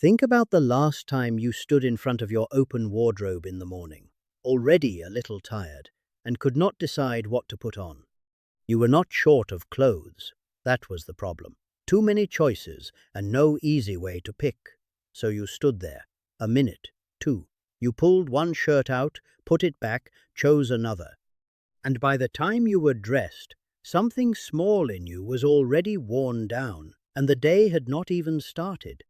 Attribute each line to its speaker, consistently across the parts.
Speaker 1: Think about the last time you stood in front of your open wardrobe in the morning, already a little tired, and could not decide what to put on. You were not short of clothes. That was the problem. Too many choices and no easy way to pick. So you stood there, a minute, two. You pulled one shirt out, put it back, chose another. And by the time you were dressed, something small in you was already worn down, and the day had not even started.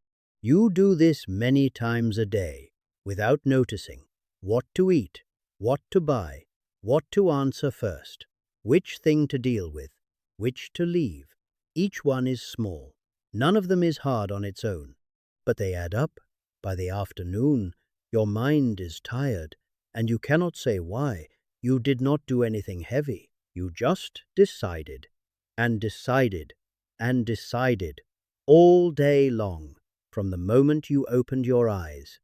Speaker 1: You do this many times a day, without noticing what to eat, what to buy, what to answer first, which thing to deal with, which to leave. Each one is small. None of them is hard on its own, but they add up. By the afternoon, your mind is tired, and you cannot say why. You did not do anything heavy. You just decided, and decided, and decided, all day long, from the moment you opened your eyes.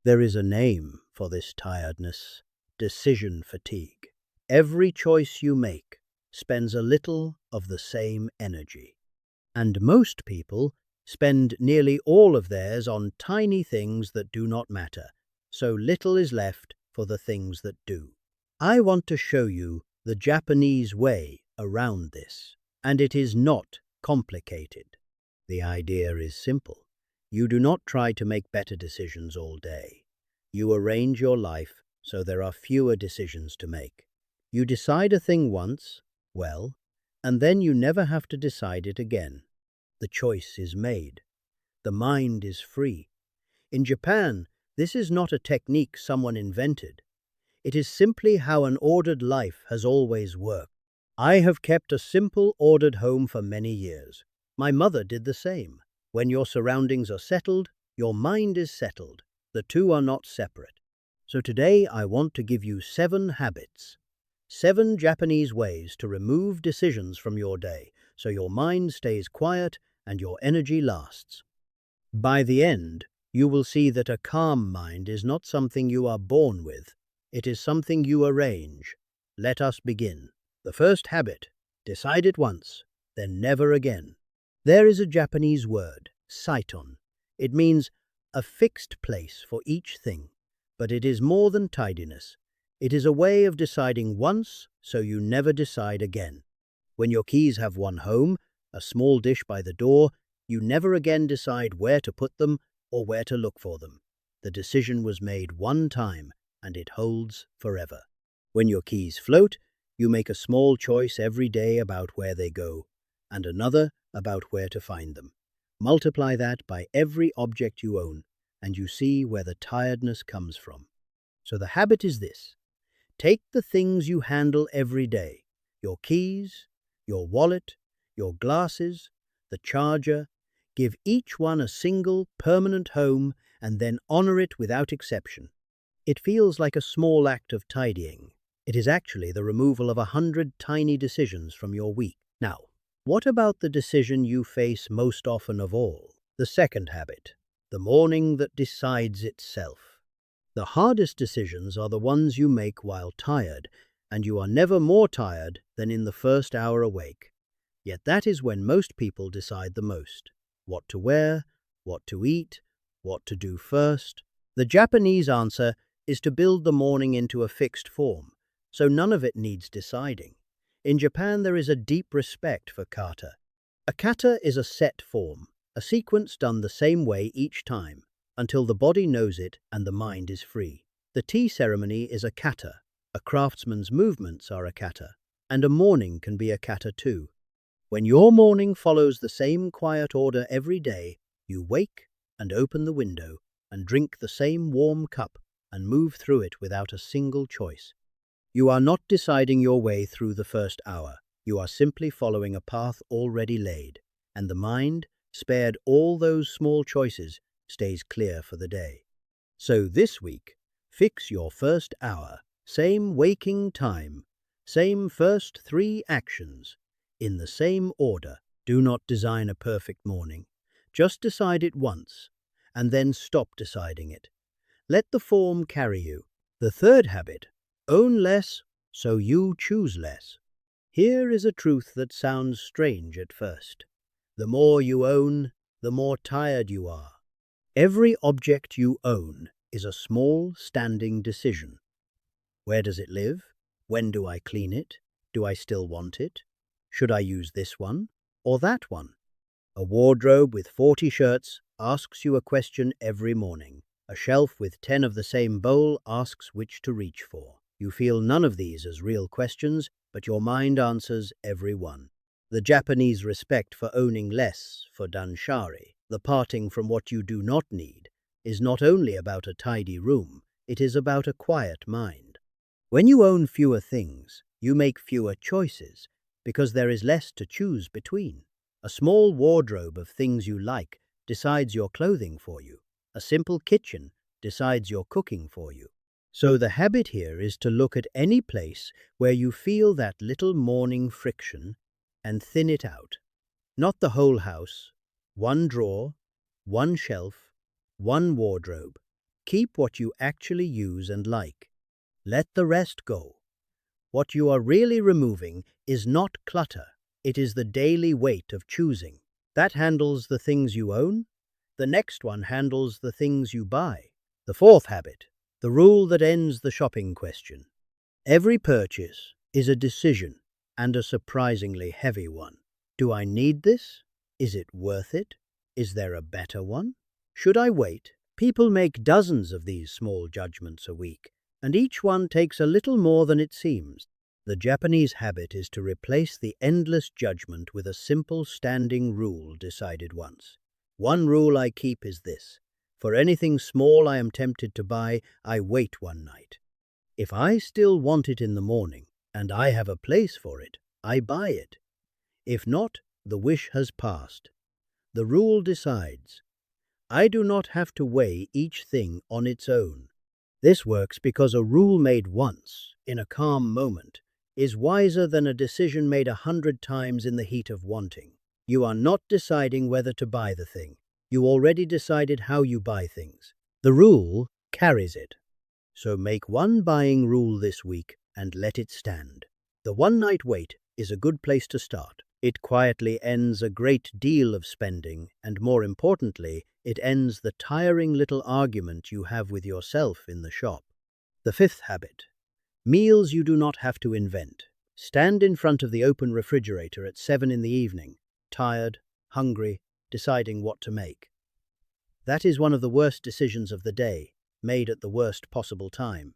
Speaker 1: There is a name for this tiredness: decision fatigue. Every choice you make spends a little of the same energy. And most people spend nearly all of theirs on tiny things that do not matter, so little is left for the things that do. I want to show you the Japanese way around this, and it is not complicated. The idea is simple. You do not try to make better decisions all day. You arrange your life so there are fewer decisions to make. You decide a thing once, well, and then you never have to decide it again. The choice is made. The mind is free. In Japan, this is not a technique someone invented. It is simply how an ordered life has always worked. I have kept a simple, ordered home for many years. My mother did the same. When your surroundings are settled, your mind is settled. The two are not separate. So today I want to give you 7 habits. 7 Japanese ways to remove decisions from your day so your mind stays quiet and your energy lasts. By the end, you will see that a calm mind is not something you are born with. It is something you arrange. Let us begin. The first habit: decide it once, then never again. There is a Japanese word, seiton. It means a fixed place for each thing, but it is more than tidiness. It is a way of deciding once so you never decide again. When your keys have one home, a small dish by the door, you never again decide where to put them or where to look for them. The decision was made one time, and it holds forever. When your keys float, you make a small choice every day about where they go, and another about where to find them. Multiply that by every object you own, and you see where the tiredness comes from. So the habit is this: take the things you handle every day, your keys, your wallet, your glasses, the charger, give each one a single, permanent home, and then honor it without exception. It feels like a small act of tidying. It is actually the removal of 100 tiny decisions from your week. Now, what about the decision you face most often of all? The second habit: the morning that decides itself. The hardest decisions are the ones you make while tired, and you are never more tired than in the first hour awake. Yet that is when most people decide the most. What to wear, what to eat, what to do first. The Japanese answer is to build the morning into a fixed form, so none of it needs deciding. In Japan, there is a deep respect for kata. A kata is a set form, a sequence done the same way each time, until the body knows it and the mind is free. The tea ceremony is a kata, a craftsman's movements are a kata, and a morning can be a kata too. When your morning follows the same quiet order every day, you wake and open the window and drink the same warm cup and move through it without a single choice. You are not deciding your way through the first hour. You are simply following a path already laid, and the mind, spared all those small choices, stays clear for the day. So this week, fix your first hour, same waking time, same first 3 actions, in the same order. Do not design a perfect morning. Just decide it once, and then stop deciding it. Let the form carry you. The third habit: own less so you choose less. Here is a truth that sounds strange at first. The more you own, the more tired you are. Every object you own is a small, standing decision. Where does it live? When do I clean it? Do I still want it? Should I use this one or that one? A wardrobe with 40 shirts asks you a question every morning. A shelf with 10 of the same bowl asks which to reach for. You feel none of these as real questions, but your mind answers every one. The Japanese respect for owning less, for danshari, the parting from what you do not need, is not only about a tidy room, it is about a quiet mind. When you own fewer things, you make fewer choices, because there is less to choose between. A small wardrobe of things you like decides your clothing for you. A simple kitchen decides your cooking for you. So the habit here is to look at any place where you feel that little morning friction and thin it out. Not the whole house, one drawer, one shelf, one wardrobe. Keep what you actually use and like. Let the rest go. What you are really removing is not clutter. It is the daily weight of choosing. That handles the things you own. The next one handles the things you buy. The fourth habit, the rule that ends the shopping question. Every purchase is a decision, and a surprisingly heavy one. Do I need this? Is it worth it? Is there a better one? Should I wait? People make dozens of these small judgments a week, and each one takes a little more than it seems. The Japanese habit is to replace the endless judgment with a simple standing rule decided once. One rule I keep is this: for anything small I am tempted to buy, I wait one night. If I still want it in the morning, and I have a place for it, I buy it. If not, the wish has passed. The rule decides. I do not have to weigh each thing on its own. This works because a rule made once, in a calm moment, is wiser than a decision made 100 times in the heat of wanting. You are not deciding whether to buy the thing. You already decided how you buy things. The rule carries it. So make one buying rule this week and let it stand. The one-night wait is a good place to start. It quietly ends a great deal of spending, and more importantly, it ends the tiring little argument you have with yourself in the shop. The fifth habit. Meals you do not have to invent. Stand in front of the open refrigerator at 7 in the evening, tired, hungry, deciding what to make. That is one of the worst decisions of the day, made at the worst possible time.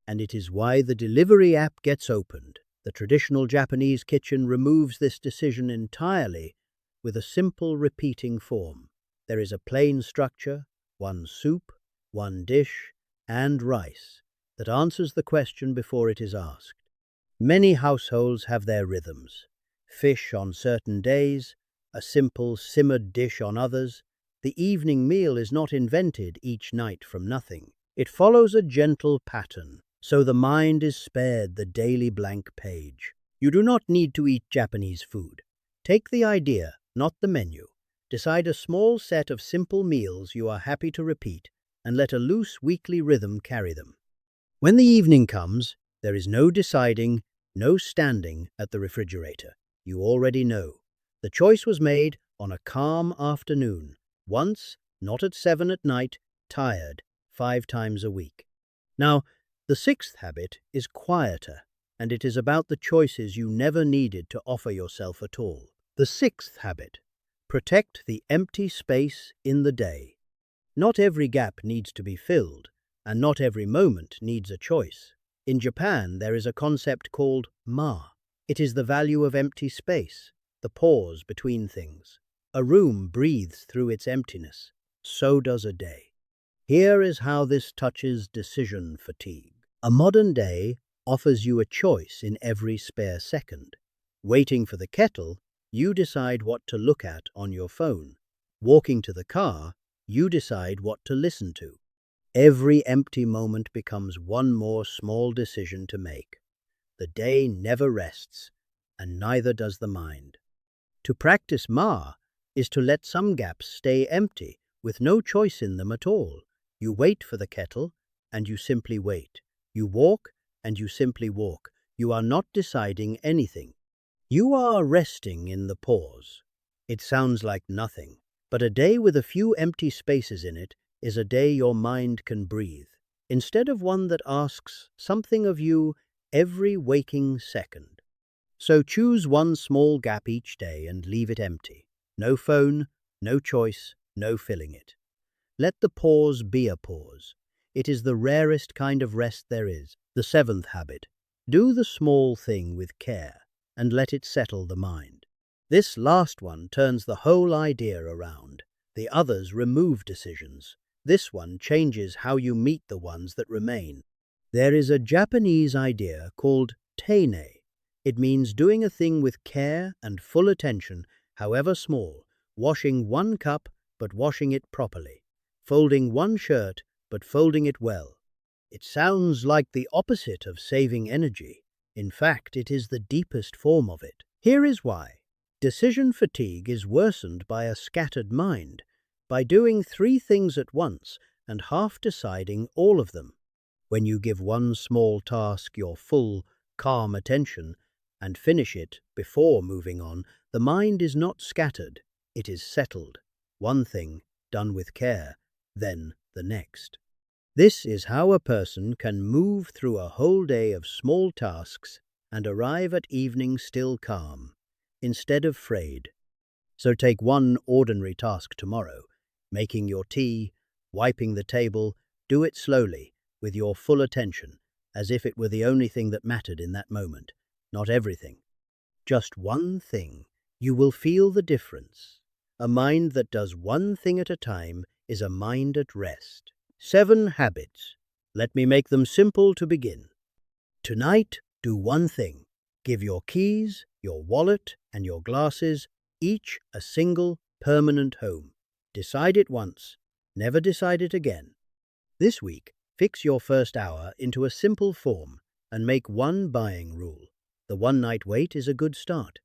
Speaker 1: And it is why the delivery app gets opened. The traditional Japanese kitchen removes this decision entirely with a simple repeating form. There is a plain structure, one soup, one dish, and rice, that answers the question before it is asked. Many households have their rhythms. Fish on certain days, a simple simmered dish on others. The evening meal is not invented each night from nothing. It follows a gentle pattern, so the mind is spared the daily blank page. You do not need to eat Japanese food. Take the idea, not the menu. Decide a small set of simple meals you are happy to repeat, and let a loose weekly rhythm carry them. When the evening comes, there is no deciding, no standing at the refrigerator. You already know. The choice was made on a calm afternoon, once, not at 7 at night, tired, 5 times a week. Now, the sixth habit is quieter, and it is about the choices you never needed to offer yourself at all. The sixth habit. Protect the empty space in the day. Not every gap needs to be filled, and not every moment needs a choice. In Japan, there is a concept called ma. It is the value of empty space, the pause between things. A room breathes through its emptiness. So does a day. Here is how this touches decision fatigue. A modern day offers you a choice in every spare second. Waiting for the kettle, you decide what to look at on your phone. Walking to the car, you decide what to listen to. Every empty moment becomes one more small decision to make. The day never rests, and neither does the mind. To practice ma is to let some gaps stay empty, with no choice in them at all. You wait for the kettle, and you simply wait. You walk, and you simply walk. You are not deciding anything. You are resting in the pause. It sounds like nothing, but a day with a few empty spaces in it is a day your mind can breathe, instead of one that asks something of you every waking second. So choose one small gap each day and leave it empty. No phone, no choice, no filling it. Let the pause be a pause. It is the rarest kind of rest there is. The seventh habit. Do the small thing with care and let it settle the mind. This last one turns the whole idea around. The others remove decisions. This one changes how you meet the ones that remain. There is a Japanese idea called teinei. It means doing a thing with care and full attention, however small, washing one cup but washing it properly, folding one shirt but folding it well. It sounds like the opposite of saving energy. In fact, it is the deepest form of it. Here is why. Decision fatigue is worsened by a scattered mind, by doing 3 things at once and half deciding all of them. When you give one small task your full, calm attention and finish it before moving on, the mind is not scattered, it is settled. One thing done with care, then the next. This is how a person can move through a whole day of small tasks and arrive at evening still calm, instead of frayed. So take one ordinary task tomorrow, making your tea, wiping the table. Do it slowly, with your full attention, as if it were the only thing that mattered in that moment, not everything. Just one thing. You will feel the difference. A mind that does one thing at a time is a mind at rest. 7 habits. Let me make them simple to begin. Tonight, do one thing. Give your keys, your wallet, and your glasses each a single, permanent home. Decide it once. Never decide it again. This week, fix your first hour into a simple form and make one buying rule. The one-night wait is a good start.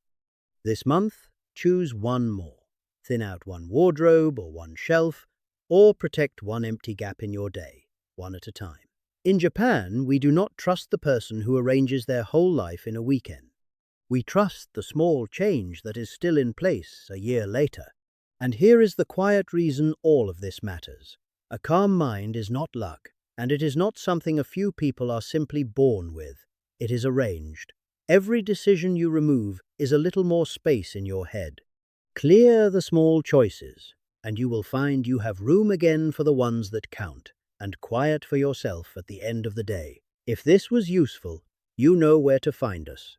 Speaker 1: This month, choose one more. Thin out one wardrobe or one shelf, or protect one empty gap in your day, one at a time. In Japan, we do not trust the person who arranges their whole life in a weekend. We trust the small change that is still in place a year later. And here is the quiet reason all of this matters. A calm mind is not luck, and it is not something a few people are simply born with. It is arranged. Every decision you remove is a little more space in your head. Clear the small choices, and you will find you have room again for the ones that count, and quiet for yourself at the end of the day. If this was useful, you know where to find us.